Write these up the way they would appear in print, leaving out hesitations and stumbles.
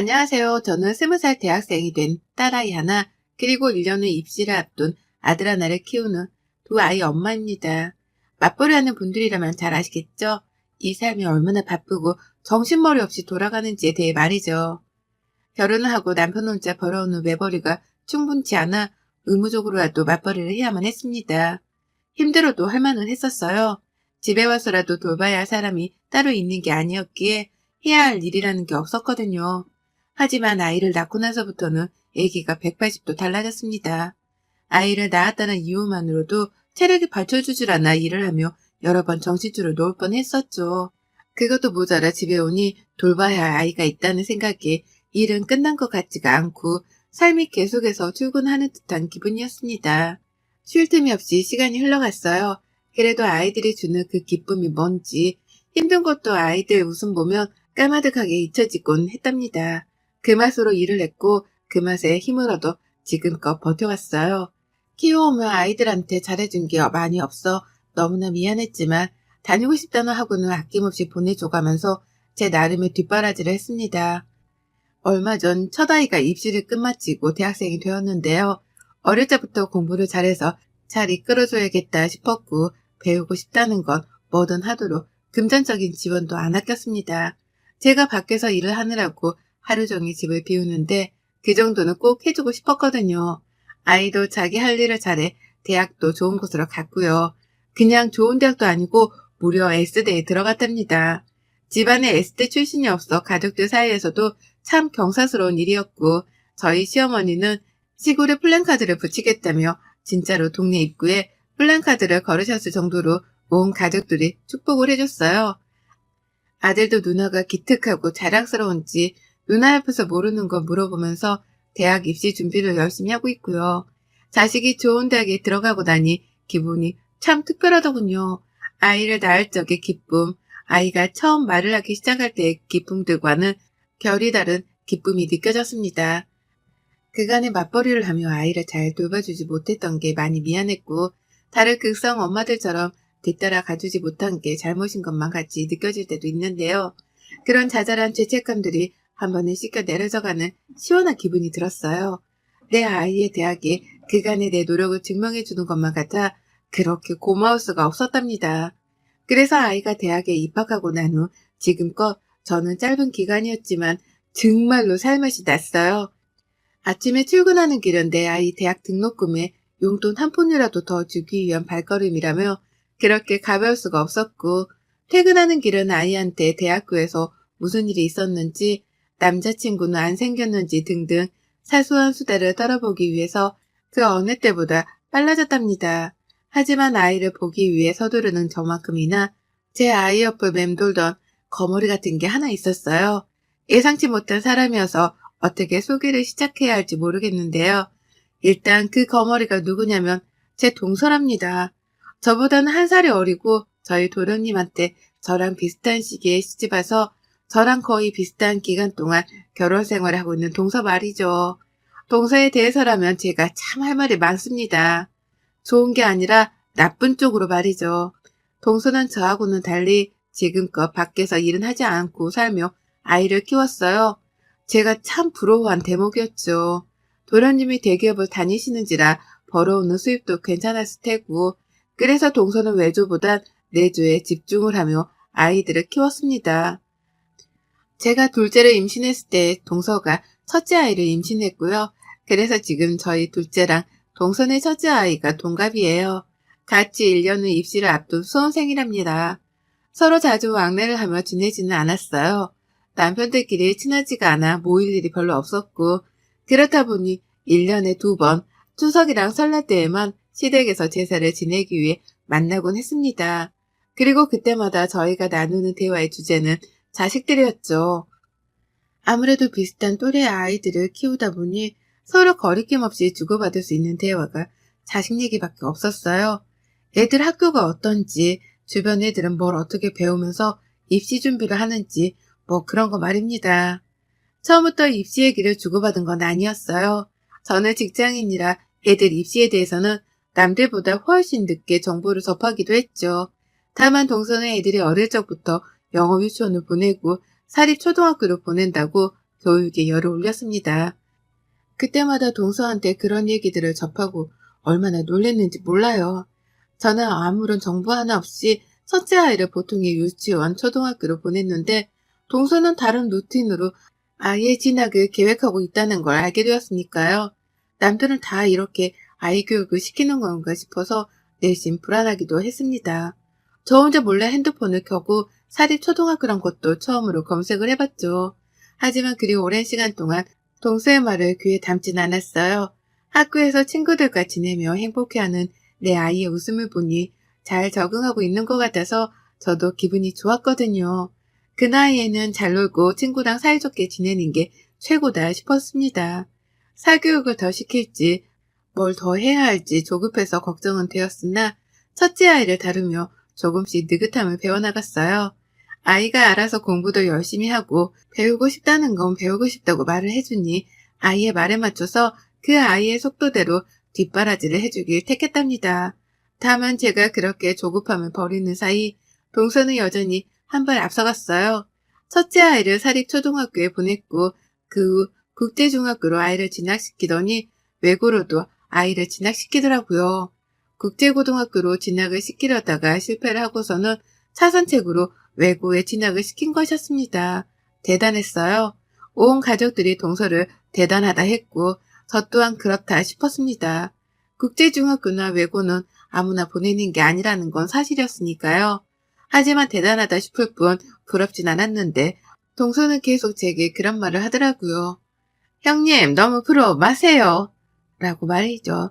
안녕하세요. 저는 20살 대학생이 된 딸아이 하나, 그리고 1년 후 입시를 앞둔 아들 하나를 키우는 두 아이 엄마입니다. 맞벌이 하는 분들이라면 잘 아시겠죠? 이 삶이 얼마나 바쁘고 정신머리 없이 돌아가는지에 대해 말이죠. 결혼을 하고 남편 혼자 벌어오는 외벌이가 충분치 않아 의무적으로라도 맞벌이를 해야만 했습니다. 힘들어도 할 만은 했었어요. 집에 와서라도 돌봐야 할 사람이 따로 있는 게 아니었기에 해야 할 일이라는 게 없었거든요. 하지만 아이를 낳고 나서부터는 얘기가 180도 달라졌습니다. 아이를 낳았다는 이유만으로도 체력이 받쳐주질 않아 일을 하며 여러 번 정신줄을 놓을 뻔했었죠. 그것도 모자라 집에 오니 돌봐야 할 아이가 있다는 생각에 일은 끝난 것 같지가 않고 삶이 계속해서 출근하는 듯한 기분이었습니다. 쉴 틈이 없이 시간이 흘러갔어요. 그래도 아이들이 주는 그 기쁨이 뭔지 힘든 것도 아이들 웃음 보면 까마득하게 잊혀지곤 했답니다. 그 맛으로 일을 했고 그 맛에 힘을 얻어 지금껏 버텨왔어요. 키워오며 아이들한테 잘해준 게 많이 없어 너무나 미안했지만 다니고 싶다는 학원은 아낌없이 보내줘가면서 제 나름의 뒷바라지를 했습니다. 얼마 전 첫아이가 입시를 끝마치고 대학생이 되었는데요. 어릴 때부터 공부를 잘해서 잘 이끌어줘야겠다 싶었고 배우고 싶다는 건 뭐든 하도록 금전적인 지원도 안 아꼈습니다. 제가 밖에서 일을 하느라고 하루 종일 집을 비우는데 그 정도는 꼭 해주고 싶었거든요. 아이도 자기 할 일을 잘해 대학도 좋은 곳으로 갔고요. 그냥 좋은 대학도 아니고 무려 S대에 들어갔답니다. 집안에 S대 출신이 없어 가족들 사이에서도 참 경사스러운 일이었고 저희 시어머니는 시골에 플랜카드를 붙이겠다며 진짜로 동네 입구에 플랜카드를 걸으셨을 정도로 온 가족들이 축복을 해줬어요. 아들도 누나가 기특하고 자랑스러운지 누나 옆에서 모르는 거 물어보면서 대학 입시 준비를 열심히 하고 있고요. 자식이 좋은 대학에 들어가고 나니 기분이 참 특별하더군요. 아이를 낳을 적의 기쁨, 아이가 처음 말을 하기 시작할 때의 기쁨들과는 결이 다른 기쁨이 느껴졌습니다. 그간의 맞벌이를 하며 아이를 잘 돌봐주지 못했던 게 많이 미안했고 다른 극성 엄마들처럼 뒤따라 가주지 못한 게 잘못인 것만 같이 느껴질 때도 있는데요. 그런 자잘한 죄책감들이 한 번에 씻겨 내려져가는 시원한 기분이 들었어요. 내 아이의 대학에 그간의 내 노력을 증명해주는 것만 같아 그렇게 고마울 수가 없었답니다. 그래서 아이가 대학에 입학하고 난 후 지금껏 저는 짧은 기간이었지만 정말로 살맛이 났어요. 아침에 출근하는 길은 내 아이 대학 등록금에 용돈 한 푼이라도 더 주기 위한 발걸음이라며 그렇게 가벼울 수가 없었고 퇴근하는 길은 아이한테 대학교에서 무슨 일이 있었는지 남자친구는 안 생겼는지 등등 사소한 수다를 떨어보기 위해서 그 어느 때보다 빨라졌답니다. 하지만 아이를 보기 위해 서두르는 저만큼이나 제 아이 옆을 맴돌던 거머리 같은 게 하나 있었어요. 예상치 못한 사람이어서 어떻게 소개를 시작해야 할지 모르겠는데요. 일단 그 거머리가 누구냐면 제 동서랍니다. 저보다는 한 살이 어리고 저희 도련님한테 저랑 비슷한 시기에 시집와서 저랑 거의 비슷한 기간 동안 결혼 생활을 하고 있는 동서 말이죠. 동서에 대해서라면 제가 참 할 말이 많습니다. 좋은 게 아니라 나쁜 쪽으로 말이죠. 동서는 저하고는 달리 지금껏 밖에서 일은 하지 않고 살며 아이를 키웠어요. 제가 참 부러워한 대목이었죠. 도련님이 대기업을 다니시는지라 벌어오는 수입도 괜찮았을 테고 그래서 동서는 외조보단 내조에 집중을 하며 아이들을 키웠습니다. 제가 둘째를 임신했을 때 동서가 첫째 아이를 임신했고요. 그래서 지금 저희 둘째랑 동서의 첫째 아이가 동갑이에요. 같이 1년 후 입시를 앞둔 수험생이랍니다. 서로 자주 왕래를 하며 지내지는 않았어요. 남편들끼리 친하지가 않아 모일 일이 별로 없었고 그렇다 보니 1년에 2번 추석이랑 설날 때에만 시댁에서 제사를 지내기 위해 만나곤 했습니다. 그리고 그때마다 저희가 나누는 대화의 주제는 자식들이었죠. 아무래도 비슷한 또래의 아이들을 키우다 보니 서로 거리낌 없이 주고받을 수 있는 대화가 자식 얘기밖에 없었어요. 애들 학교가 어떤지, 주변 애들은 뭘 어떻게 배우면서 입시 준비를 하는지 뭐 그런 거 말입니다. 처음부터 입시 얘기를 주고받은 건 아니었어요. 저는 직장인이라 애들 입시에 대해서는 남들보다 훨씬 늦게 정보를 접하기도 했죠. 다만 동서는 애들이 어릴 적부터 영어 유치원을 보내고 사립초등학교를 보낸다고 교육에 열을 올렸습니다. 그때마다 동서한테 그런 얘기들을 접하고 얼마나 놀랬는지 몰라요. 저는 아무런 정보 하나 없이 첫째 아이를 보통의 유치원, 초등학교로 보냈는데 동서는 다른 루틴으로 아이의 진학을 계획하고 있다는 걸 알게 되었으니까요. 남들은 다 이렇게 아이 교육을 시키는 건가 싶어서 내심 불안하기도 했습니다. 저 혼자 몰래 핸드폰을 켜고 사립 초등학교란 것도 처음으로 검색을 해봤죠. 하지만 그리 오랜 시간 동안 동서의 말을 귀에 담진 않았어요. 학교에서 친구들과 지내며 행복해하는 내 아이의 웃음을 보니 잘 적응하고 있는 것 같아서 저도 기분이 좋았거든요. 그 나이에는 잘 놀고 친구랑 사이좋게 지내는 게 최고다 싶었습니다. 사교육을 더 시킬지 뭘 더 해야 할지 조급해서 걱정은 되었으나 첫째 아이를 다루며 조금씩 느긋함을 배워나갔어요. 아이가 알아서 공부도 열심히 하고 배우고 싶다는 건 배우고 싶다고 말을 해주니 아이의 말에 맞춰서 그 아이의 속도대로 뒷바라지를 해주길 택했답니다. 다만 제가 그렇게 조급함을 버리는 사이 동서는 여전히 한 발 앞서갔어요. 첫째 아이를 사립초등학교에 보냈고 그 후 국제중학교로 아이를 진학시키더니 외고로도 아이를 진학시키더라고요. 국제고등학교로 진학을 시키려다가 실패를 하고서는 차선책으로 외고에 진학을 시킨 것이었습니다. 대단했어요. 온 가족들이 동서를 대단하다 했고 저 또한 그렇다 싶었습니다. 국제중학교나 외고는 아무나 보내는 게 아니라는 건 사실이었으니까요. 하지만 대단하다 싶을 뿐 부럽진 않았는데 동서는 계속 제게 그런 말을 하더라고요. 형님 너무 부러워 마세요. 라고 말이죠.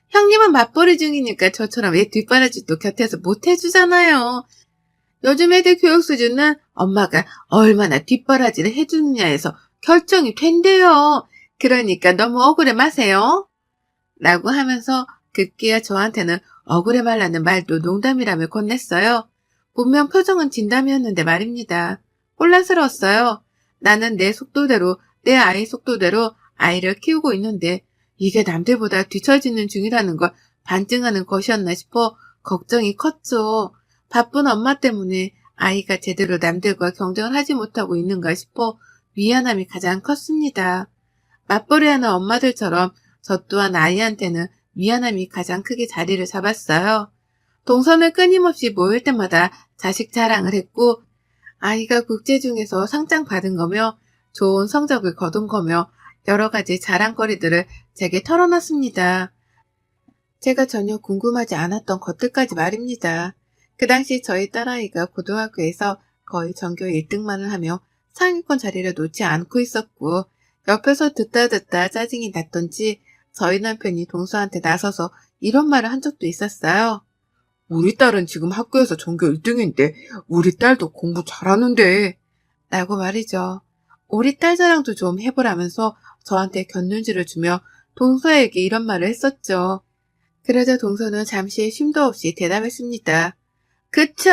형님은 맞벌이 중이니까 저처럼 애 뒷바라지도 곁에서 못 해주잖아요. 요즘 애들 교육 수준은 엄마가 얼마나 뒷바라지를 해주느냐에서 결정이 된대요. 그러니까 너무 억울해 마세요. 라고 하면서 급기야 저한테는 억울해 말라는 말도 농담이라며 건넸어요. 분명 표정은 진담이었는데 말입니다. 혼란스러웠어요. 나는 내 속도대로, 내 아이 속도대로 아이를 키우고 있는데 이게 남들보다 뒤처지는 중이라는 걸 반증하는 것이었나 싶어 걱정이 컸죠. 바쁜 엄마 때문에 아이가 제대로 남들과 경쟁을 하지 못하고 있는가 싶어 미안함이 가장 컸습니다. 맞벌이하는 엄마들처럼 저 또한 아이한테는 미안함이 가장 크게 자리를 잡았어요. 동선을 끊임없이 모일 때마다 자식 자랑을 했고 아이가 국제 중에서 상장 받은 거며 좋은 성적을 거둔 거며 여러 가지 자랑거리들을 제게 털어놨습니다. 제가 전혀 궁금하지 않았던 것들까지 말입니다. 그 당시 저희 딸아이가 고등학교에서 거의 전교 1등만을 하며 상위권 자리를 놓지 않고 있었고 옆에서 듣다 짜증이 났던지 저희 남편이 동서한테 나서서 이런 말을 한 적도 있었어요. 우리 딸은 지금 학교에서 전교 1등인데 우리 딸도 공부 잘하는데 라고 말이죠. 우리 딸 자랑도 좀 해보라면서 저한테 곁눈질을 주며 동서에게 이런 말을 했었죠. 그러자 동서는 잠시 쉼도 없이 대답했습니다. 그쵸.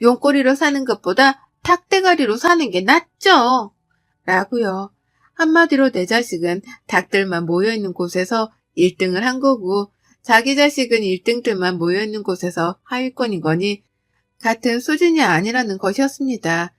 용꼬리로 사는 것보다 닭대가리로 사는 게 낫죠. 라고요. 한마디로 내 자식은 닭들만 모여있는 곳에서 1등을 한 거고 자기 자식은 1등들만 모여있는 곳에서 하위권인 거니 같은 수준이 아니라는 것이었습니다.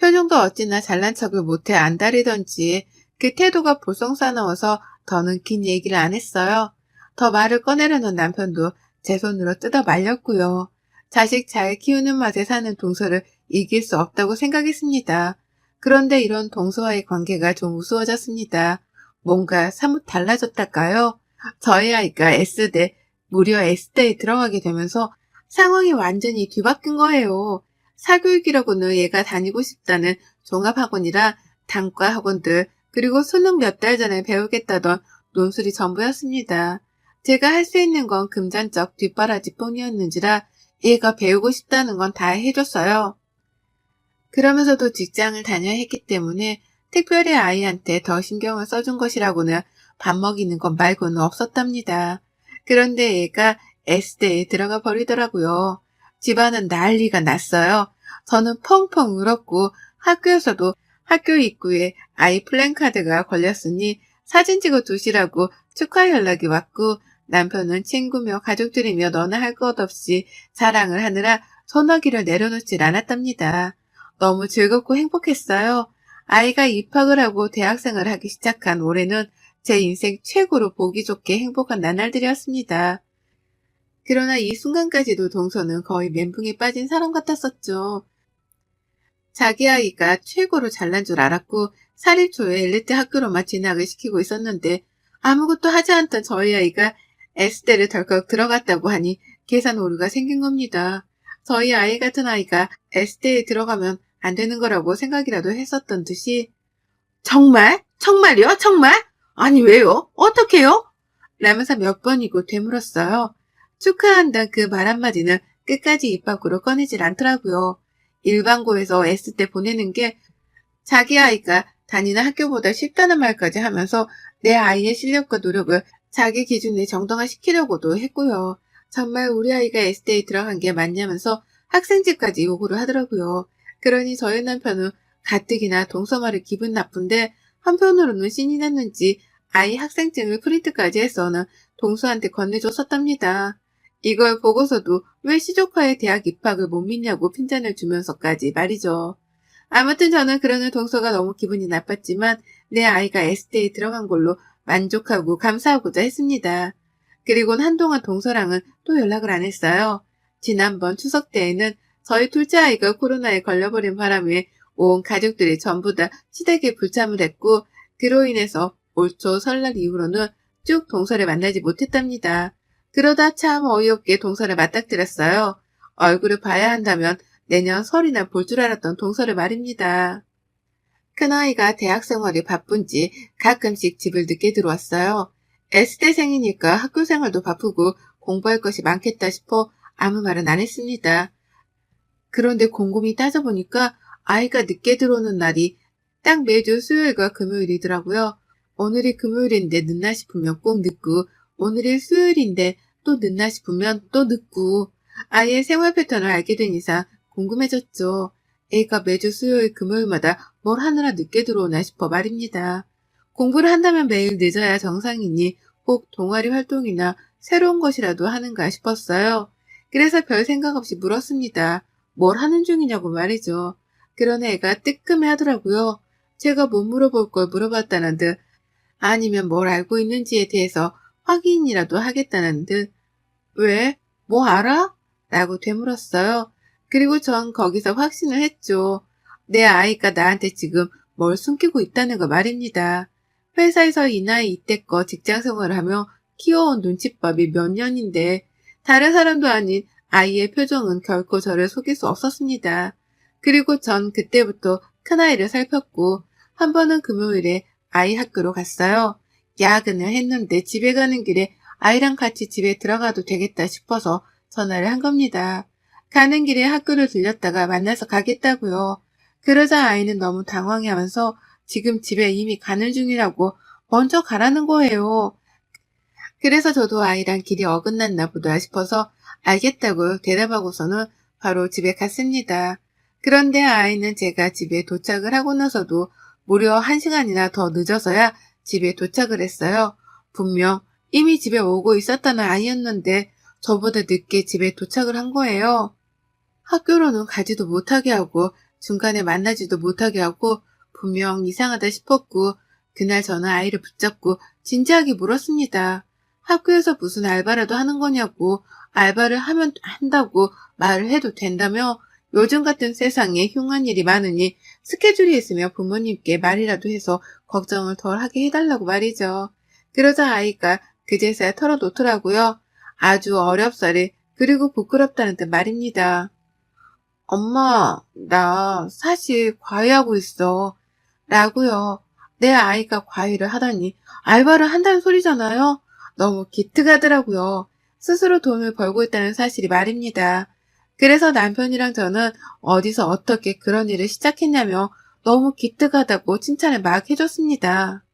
표정도 어찌나 잘난 척을 못해 안달이던지 그 태도가 볼썽사나워서 더는 긴 얘기를 안 했어요. 더 말을 꺼내려는 남편도 제 손으로 뜯어 말렸고요. 자식 잘 키우는 맛에 사는 동서를 이길 수 없다고 생각했습니다. 그런데 이런 동서와의 관계가 좀 우스워졌습니다. 뭔가 사뭇 달라졌달까요? 저희 아이가 S대, 무려 S대에 들어가게 되면서 상황이 완전히 뒤바뀐 거예요. 사교육이라고는 얘가 다니고 싶다는 종합학원이라 단과 학원들 그리고 수능 몇 달 전에 배우겠다던 논술이 전부였습니다. 제가 할 수 있는 건 금전적 뒷바라지 뿐이었는지라 얘가 배우고 싶다는 건 다 해줬어요. 그러면서도 직장을 다녀야 했기 때문에 특별히 아이한테 더 신경을 써준 것이라고는 밥 먹이는 것 말고는 없었답니다. 그런데 얘가 S대에 들어가 버리더라고요. 집안은 난리가 났어요. 저는 펑펑 울었고 학교에서도 학교 입구에 아이 플랜카드가 걸렸으니 사진 찍어 두시라고 축하 연락이 왔고 남편은 친구며 가족들이며 너나 할 것 없이 자랑을 하느라 전화기를 내려놓질 않았답니다. 너무 즐겁고 행복했어요. 아이가 입학을 하고 대학생을 하기 시작한 올해는 제 인생 최고로 보기 좋게 행복한 나날들이었습니다. 그러나 이 순간까지도 동서는 거의 멘붕에 빠진 사람 같았었죠. 자기 아이가 최고로 잘난 줄 알았고 사립초에 엘리트 학교로만 진학을 시키고 있었는데 아무것도 하지 않던 저희 아이가 S대를 덜컥 들어갔다고 하니 계산 오류가 생긴 겁니다. 저희 아이 같은 아이가 S대에 들어가면 안 되는 거라고 생각이라도 했었던 듯이 정말? 정말요? 정말? 아니 왜요? 어떡해요? 라면서 몇 번이고 되물었어요. 축하한다 그 말 한마디는 끝까지 입 밖으로 꺼내질 않더라고요. 일반고에서 S대 보내는 게 자기 아이가 다니는 학교보다 쉽다는 말까지 하면서 내 아이의 실력과 노력을 자기 기준에 정당화시키려고도 했고요. 정말 우리 아이가 S대에 들어간 게 맞냐면서 학생증까지 요구를 하더라고요. 그러니 저희 남편은 가뜩이나 동서 말이 기분 나쁜데 한편으로는 신이 났는지 아이 학생증을 프린트까지 해서는 동서한테 건네줬었답니다. 이걸 보고서도 왜 시조카의 대학 입학을 못 믿냐고 핀잔을 주면서까지 말이죠. 아무튼 저는 그러는 동서가 너무 기분이 나빴지만 내 아이가 S대에 들어간 걸로 만족하고 감사하고자 했습니다. 그리고는 한동안 동서랑은 또 연락을 안 했어요. 지난번 추석 때에는 저희 둘째 아이가 코로나에 걸려버린 바람에 온 가족들이 전부 다 시댁에 불참을 했고 그로 인해서 올 초 설날 이후로는 쭉 동서를 만나지 못했답니다. 그러다 참 어이없게 동서를 맞닥뜨렸어요. 얼굴을 봐야 한다면 내년 설이나 볼 줄 알았던 동서를 말입니다. 큰아이가 대학 생활이 바쁜지 가끔씩 집을 늦게 들어왔어요. S대생이니까 학교 생활도 바쁘고 공부할 것이 많겠다 싶어 아무 말은 안 했습니다. 그런데 곰곰이 따져보니까 아이가 늦게 들어오는 날이 딱 매주 수요일과 금요일이더라고요. 오늘이 금요일인데 늦나 싶으면 꼭 늦고 오늘이 수요일인데 또 늦나 싶으면 또 늦고 아이의 생활 패턴을 알게 된 이상 궁금해졌죠. 애가 매주 수요일 금요일마다 뭘 하느라 늦게 들어오나 싶어 말입니다. 공부를 한다면 매일 늦어야 정상이니 꼭 동아리 활동이나 새로운 것이라도 하는가 싶었어요. 그래서 별 생각 없이 물었습니다. 뭘 하는 중이냐고 말이죠. 그런 애가 뜨끔해 하더라고요. 제가 못 물어볼 걸 물어봤다는 듯 아니면 뭘 알고 있는지에 대해서 확인이라도 하겠다는 듯 왜? 뭐 알아? 라고 되물었어요. 그리고 전 거기서 확신을 했죠. 내 아이가 나한테 지금 뭘 숨기고 있다는 거 말입니다. 회사에서 이 나이 이때껏 직장 생활을 하며 키워온 눈칫밥이 몇 년인데 다른 사람도 아닌 아이의 표정은 결코 저를 속일 수 없었습니다. 그리고 전 그때부터 큰아이를 살폈고 한 번은 금요일에 아이 학교로 갔어요. 야근을 했는데 집에 가는 길에 아이랑 같이 집에 들어가도 되겠다 싶어서 전화를 한 겁니다. 가는 길에 학교를 들렸다가 만나서 가겠다고요. 그러자 아이는 너무 당황해하면서 지금 집에 이미 가는 중이라고 먼저 가라는 거예요. 그래서 저도 아이랑 길이 어긋났나 보다 싶어서 알겠다고 대답하고서는 바로 집에 갔습니다. 그런데 아이는 제가 집에 도착을 하고 나서도 무려 1시간이나 더 늦어서야 집에 도착을 했어요. 분명 이미 집에 오고 있었다는 아이였는데 저보다 늦게 집에 도착을 한 거예요. 학교로는 가지도 못하게 하고 중간에 만나지도 못하게 하고 분명 이상하다 싶었고 그날 저는 아이를 붙잡고 진지하게 물었습니다. 학교에서 무슨 알바라도 하는 거냐고 알바를 하면 한다고 말을 해도 된다며 요즘 같은 세상에 흉한 일이 많으니 스케줄이 있으면 부모님께 말이라도 해서 걱정을 덜 하게 해달라고 말이죠. 그러자 아이가 그제서야 털어놓더라고요. 아주 어렵사리 그리고 부끄럽다는 듯 말입니다. 엄마, 나 사실 과외하고 있어. 라고요. 내 아이가 과외를 하다니 알바를 한다는 소리잖아요. 너무 기특하더라고요. 스스로 돈을 벌고 있다는 사실이 말입니다. 그래서 남편이랑 저는 어디서 어떻게 그런 일을 시작했냐며 너무 기특하다고 칭찬을 막 해줬습니다.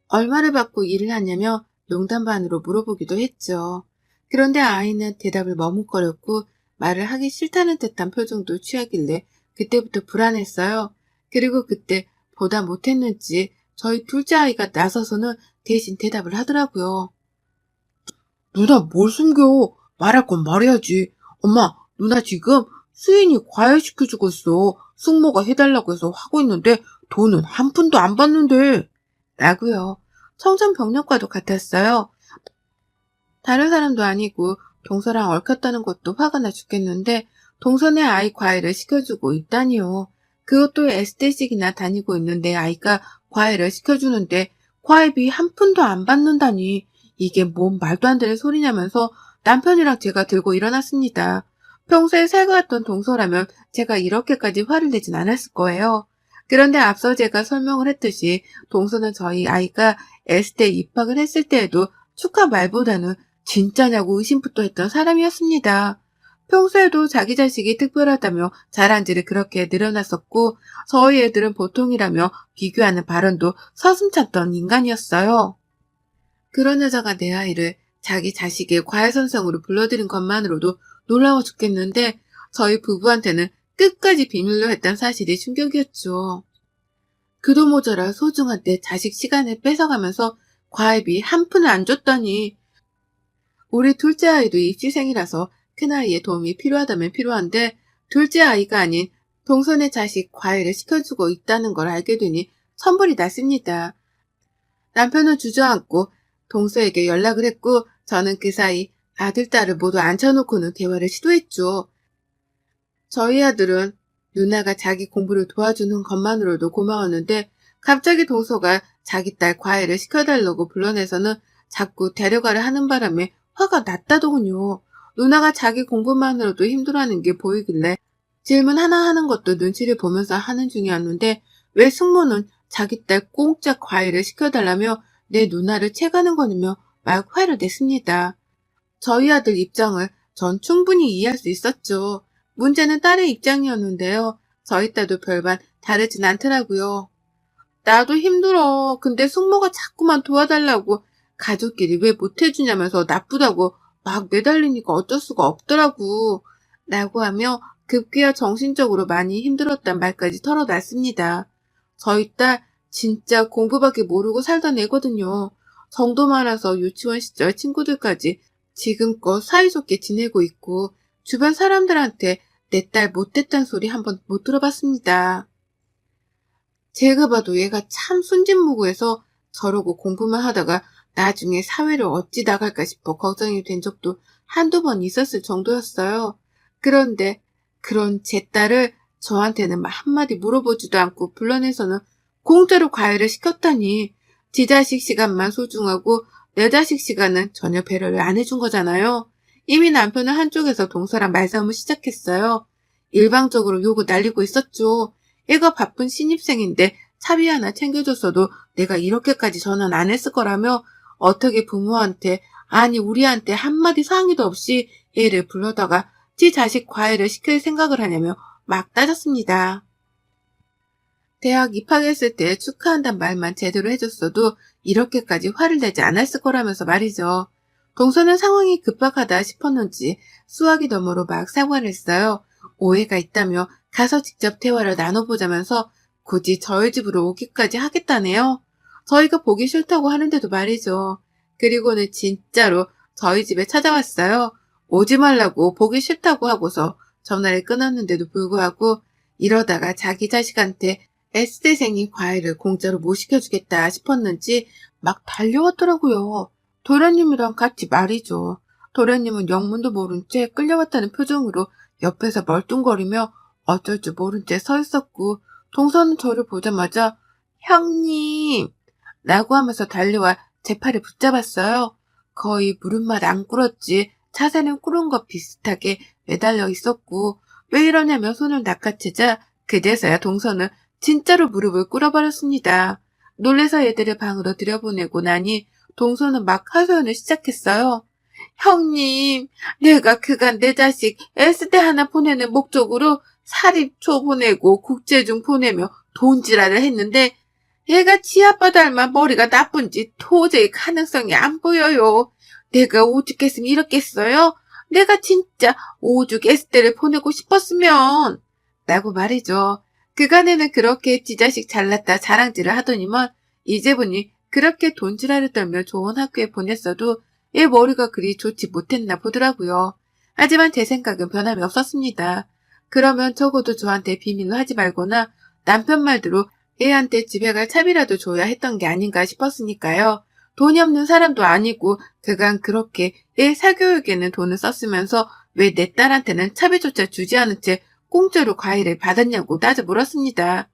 얼마를 받고 일을 하냐며 농담 반으로 물어보기도 했죠. 그런데 아이는 대답을 머뭇거렸고 말을 하기 싫다는 듯한 표정도 취하길래 그때부터 불안했어요. 그리고 그때 보다 못했는지 저희 둘째 아이가 나서서는 대신 대답을 하더라고요. 누나 뭘 숨겨? 말할 건 말해야지. 엄마, 누나 지금 수인이 과외시켜주고 있어. 숙모가 해달라고 해서 하고 있는데 돈은 한 푼도 안 받는데. 라고요. 청천벽력과도 같았어요. 다른 사람도 아니고 동서랑 얽혔다는 것도 화가 나 죽겠는데 동서네 아이 과외를 시켜주고 있다니요. 그것도 에스테식이나 다니고 있는 내 아이가 과외를 시켜주는데 과외비 한 푼도 안 받는다니 이게 뭔 말도 안 되는 소리냐면서 남편이랑 제가 들고 일어났습니다. 평소에 살가웠던 동서라면 제가 이렇게까지 화를 내진 않았을 거예요. 그런데 앞서 제가 설명을 했듯이 동서는 저희 아이가 에스테 입학을 했을 때에도 축하 말보다는 진짜냐고 의심부터 했던 사람이었습니다. 평소에도 자기 자식이 특별하다며 자랑질을 그렇게 늘어났었고 저희 애들은 보통이라며 비교하는 발언도 서슴찮던 인간이었어요. 그런 여자가 내 아이를 자기 자식의 과외선생으로 불러들인 것만으로도 놀라워 죽겠는데 저희 부부한테는 끝까지 비밀로 했던 사실이 충격이었죠. 그도 모자라 소중한 내 자식 시간을 뺏어가면서 과외비 한 푼을 안 줬다니. 우리 둘째 아이도 입시생이라서 큰아이의 도움이 필요하다면 필요한데 둘째 아이가 아닌 동선의 자식 과외를 시켜주고 있다는 걸 알게 되니 천불이 났습니다. 남편은 주저앉고 동서에게 연락을 했고 저는 그 사이 아들, 딸을 모두 앉혀놓고는 대화를 시도했죠. 저희 아들은 누나가 자기 공부를 도와주는 것만으로도 고마웠는데 갑자기 동서가 자기 딸 과외를 시켜달라고 불러내서는 자꾸 데려가려 하는 바람에 화가 났다더군요. 누나가 자기 공부만으로도 힘들어하는 게 보이길래 질문 하나 하는 것도 눈치를 보면서 하는 중이었는데 왜 숙모는 자기 딸 공짜 과외를 시켜달라며 내 누나를 채가는 거냐며 막 화를 냈습니다. 저희 아들 입장을 전 충분히 이해할 수 있었죠. 문제는 딸의 입장이었는데요. 저희 딸도 별반 다르진 않더라고요. 나도 힘들어. 근데 숙모가 자꾸만 도와달라고 가족끼리 왜 못해주냐면서 나쁘다고 막 매달리니까 어쩔 수가 없더라고. 라고 하며 급기야 정신적으로 많이 힘들었단 말까지 털어놨습니다. 저희 딸 진짜 공부밖에 모르고 살던 애거든요. 정도 많아서 유치원 시절 친구들까지 지금껏 사이좋게 지내고 있고 주변 사람들한테 내 딸 못됐단 소리 한번 못 들어봤습니다. 제가 봐도 얘가 참 순진무구해서 저러고 공부만 하다가 나중에 사회를 어찌 나갈까 싶어 걱정이 된 적도 한두 번 있었을 정도였어요. 그런데 그런 제 딸을 저한테는 한마디 물어보지도 않고 불러내서는 공짜로 과외를 시켰다니 지 자식 시간만 소중하고 내 자식 시간은 전혀 배려를 안 해준 거잖아요. 이미 남편은 한쪽에서 동서랑 말싸움을 시작했어요. 일방적으로 욕을 날리고 있었죠. 애가 바쁜 신입생인데 차비 하나 챙겨줬어도 내가 이렇게까지 전화는 안 했을 거라며 어떻게 부모한테 아니 우리한테 한마디 상의도 없이 애를 불러다가 지 자식 과외를 시킬 생각을 하냐며 막 따졌습니다. 대학 입학했을 때 축하한단 말만 제대로 해줬어도 이렇게까지 화를 내지 않았을 거라면서 말이죠. 동서는 상황이 급박하다 싶었는지 수화기 너머로 막 사과를 했어요. 오해가 있다며 가서 직접 대화를 나눠보자면서 굳이 저희 집으로 오기까지 하겠다네요. 저희가 보기 싫다고 하는데도 말이죠. 그리고는 진짜로 저희 집에 찾아왔어요. 오지 말라고 보기 싫다고 하고서 전화를 끊었는데도 불구하고 이러다가 자기 자식한테 S대생이 과외를 공짜로 못 시켜주겠다 싶었는지 막 달려왔더라고요. 도련님이랑 같이 말이죠. 도련님은 영문도 모른 채 끌려왔다는 표정으로 옆에서 멀뚱거리며 어쩔 줄 모른 채 서 있었고 동서는 저를 보자마자 형님 라고 하면서 달려와 제 팔을 붙잡았어요. 거의 물은말 안 꿇었지 차세는 꿇은 것 비슷하게 매달려 있었고 왜 이러냐며 손을 낚아채자 그제서야 동서는 진짜로 무릎을 꿇어버렸습니다. 놀래서 애들을 방으로 들여보내고 나니 동서는 막 하소연을 시작했어요. 형님, 내가 그간 내 자식 S대 하나 보내는 목적으로 사립초 보내고 국제중 보내며 돈지랄을 했는데 얘가 지아빠 닮아 머리가 나쁜지 도저히 가능성이 안 보여요. 내가 오죽했으면 이렇겠어요? 내가 진짜 오죽 S대를 보내고 싶었으면 라고 말이죠. 그간에는 그렇게 지 자식 잘났다 자랑질을 하더니만 이제 보니 그렇게 돈지랄을 떨며 좋은 학교에 보냈어도 얘 머리가 그리 좋지 못했나 보더라고요. 하지만 제 생각은 변함이 없었습니다. 그러면 적어도 저한테 비밀로 하지 말거나 남편 말대로 애한테 집에 갈 차비라도 줘야 했던 게 아닌가 싶었으니까요. 돈이 없는 사람도 아니고 그간 그렇게 애 사교육에는 돈을 썼으면서 왜 내 딸한테는 차비조차 주지 않은 채 공짜로 과일을 받았냐고 따져 물었습니다.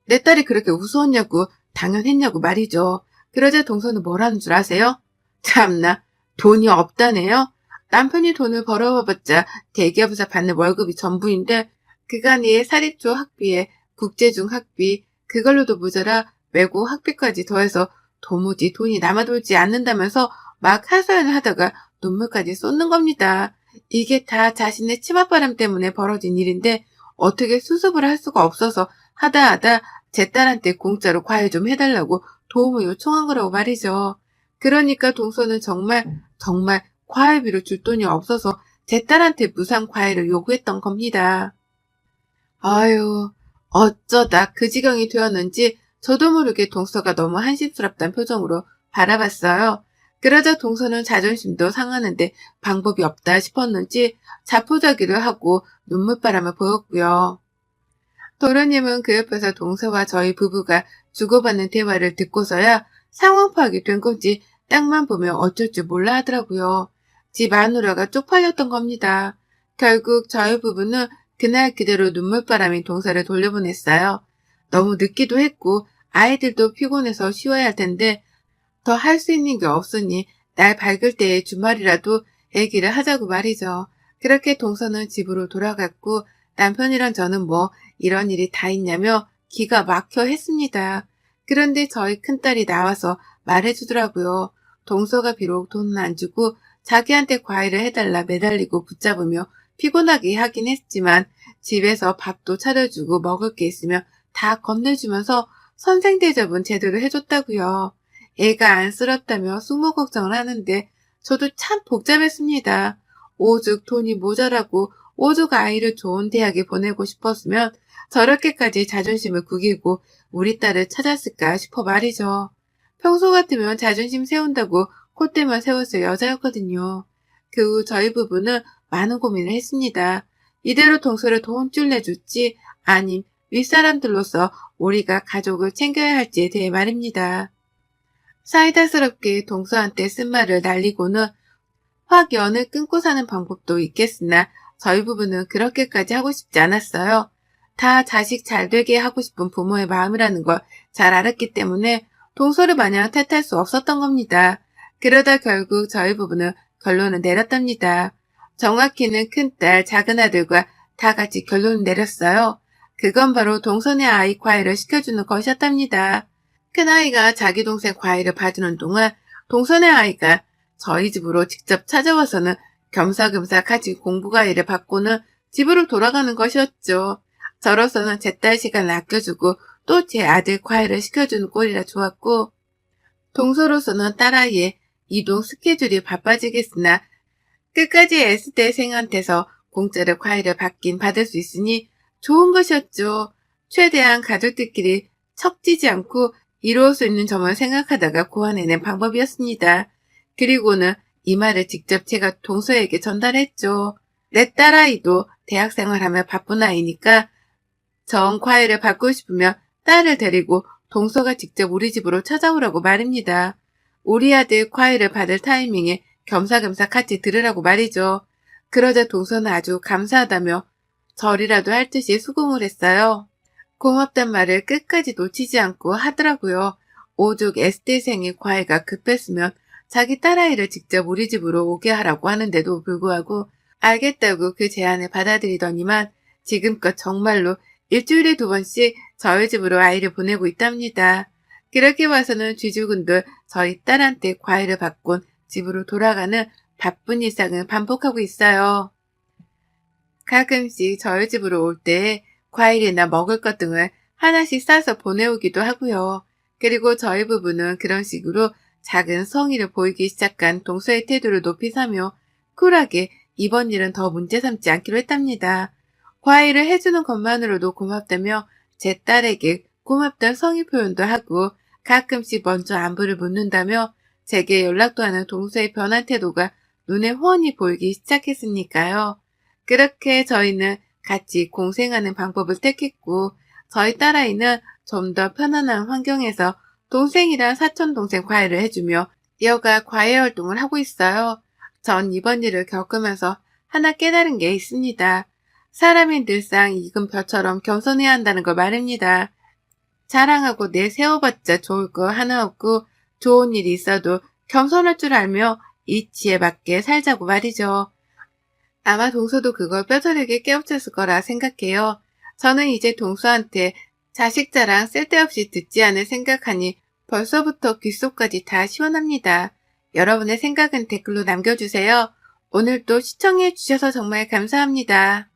내 딸이 그렇게 우스웠냐고 당연했냐고 말이죠. 그러자 동서는 뭐라는 줄 아세요? 참나, 돈이 없다네요? 남편이 돈을 벌어와봤자 대기업에서 받는 월급이 전부인데 그간의 사립초 학비에 국제중 학비 그걸로도 모자라 외고 학비까지 더해서 도무지 돈이 남아돌지 않는다면서 막 하소연을 하다가 눈물까지 쏟는 겁니다. 이게 다 자신의 치맛바람 때문에 벌어진 일인데 어떻게 수습을 할 수가 없어서 하다 제 딸한테 공짜로 과일 좀 해달라고 도움을 요청한 거라고 말이죠. 그러니까 동서는 정말 과일비로 줄 돈이 없어서 제 딸한테 무상 과일을 요구했던 겁니다. 아유, 어쩌다 그 지경이 되었는지 저도 모르게 동서가 너무 한심스럽단 표정으로 바라봤어요. 그러자 동서는 자존심도 상하는데 방법이 없다 싶었는지 자포자기를 하고 눈물바람을 보였고요. 도련님은 그 옆에서 동서와 저희 부부가 주고받는 대화를 듣고서야 상황 파악이 된 건지 땅만 보면 어쩔 줄 몰라 하더라고요. 집 마누라가 쪽팔렸던 겁니다. 결국 저희 부부는 그날 그대로 눈물바람인 동서를 돌려보냈어요. 너무 늦기도 했고 아이들도 피곤해서 쉬어야 할 텐데 더 할 수 있는 게 없으니 날 밝을 때의 주말이라도 얘기를 하자고 말이죠. 그렇게 동서는 집으로 돌아갔고 남편이랑 저는 뭐 이런 일이 다 있냐며 기가 막혀 했습니다. 그런데 저희 큰딸이 나와서 말해주더라고요. 동서가 비록 돈은 안 주고 자기한테 과일을 해달라 매달리고 붙잡으며 피곤하게 하긴 했지만 집에서 밥도 차려주고 먹을 게 있으면 다 건네주면서 선생대접은 제대로 해줬다고요. 애가 안쓰럽다며 숙모 걱정을 하는데 저도 참 복잡했습니다. 오죽 돈이 모자라고 오죽 아이를 좋은 대학에 보내고 싶었으면 저렇게까지 자존심을 구기고 우리 딸을 찾았을까 싶어 말이죠. 평소 같으면 자존심 세운다고 콧대만 세웠을 여자였거든요. 그 후 저희 부부는 많은 고민을 했습니다. 이대로 동서를 돈줄 내줄지 아님 윗사람들로서 우리가 가족을 챙겨야 할지에 대해 말입니다. 사이다스럽게 동서한테 쓴말을 날리고는 확 연을 끊고 사는 방법도 있겠으나 저희 부부는 그렇게까지 하고 싶지 않았어요. 다 자식 잘 되게 하고 싶은 부모의 마음이라는 걸 잘 알았기 때문에 동서를 마냥 탓할 수 없었던 겁니다. 그러다 결국 저희 부부는 결론을 내렸답니다. 정확히는 큰딸, 작은아들과 다 같이 결론을 내렸어요. 그건 바로 동선의 아이 과일을 시켜주는 것이었답니다. 큰아이가 자기 동생 과일을 봐주는 동안 동선의 아이가 저희 집으로 직접 찾아와서는 겸사겸사 같이 공부 과일을 받고는 집으로 돌아가는 것이었죠. 저로서는 제 딸 시간을 아껴주고 또 제 아들 과일을 시켜주는 꼴이라 좋았고 동서로서는 딸아이의 이동 스케줄이 바빠지겠으나 끝까지 S대생한테서 공짜로 과일을 받긴 받을 수 있으니 좋은 것이었죠. 최대한 가족들끼리 척지지 않고 이루어 수 있는 점을 생각하다가 고안해낸 방법이었습니다. 그리고는 이 말을 직접 제가 동서에게 전달했죠. 내 딸아이도 대학생활하며 바쁜 아이니까 정 과일을 받고 싶으면 딸을 데리고 동서가 직접 우리 집으로 찾아오라고 말입니다. 우리 아들 과일을 받을 타이밍에 겸사겸사 같이 들으라고 말이죠. 그러자 동서는 아주 감사하다며 절이라도 할 듯이 수긍을 했어요. 고맙단 말을 끝까지 놓치지 않고 하더라고요. 오죽 S대생의 과외가 급했으면 자기 딸아이를 직접 우리 집으로 오게 하라고 하는데도 불구하고 알겠다고 그 제안을 받아들이더니만 지금껏 정말로 일주일에 2번씩 저희 집으로 아이를 보내고 있답니다. 그렇게 와서는 쥐죽은들 저희 딸한테 과외를 받곤 집으로 돌아가는 바쁜 일상을 반복하고 있어요. 가끔씩 저희 집으로 올 때 과일이나 먹을 것 등을 하나씩 싸서 보내오기도 하고요. 그리고 저희 부부는 그런 식으로 작은 성의를 보이기 시작한 동서의 태도를 높이 사며 쿨하게 이번 일은 더 문제 삼지 않기로 했답니다. 과일을 해주는 것만으로도 고맙다며 제 딸에게 고맙다는 성의 표현도 하고 가끔씩 먼저 안부를 묻는다며 제게 연락도 하는 동서의 변한 태도가 눈에 훤히 보이기 시작했으니까요. 그렇게 저희는 같이 공생하는 방법을 택했고 저희 딸아이는 좀 더 편안한 환경에서 동생이랑 사촌동생 과외를 해주며 여가 과외 활동을 하고 있어요. 전 이번 일을 겪으면서 하나 깨달은 게 있습니다. 사람이 늘상 익은 벼처럼 겸손해야 한다는 걸 말입니다. 자랑하고 내세워봤자 좋을 거 하나 없고 좋은 일이 있어도 겸손할 줄 알며 이치에 맞게 살자고 말이죠. 아마 동서도 그걸 뼈저리게 깨우쳤을 거라 생각해요. 저는 이제 동서한테 자식 자랑 쓸데없이 듣지 않을 생각하니 벌써부터 귓속까지 다 시원합니다. 여러분의 생각은 댓글로 남겨주세요. 오늘도 시청해주셔서 정말 감사합니다.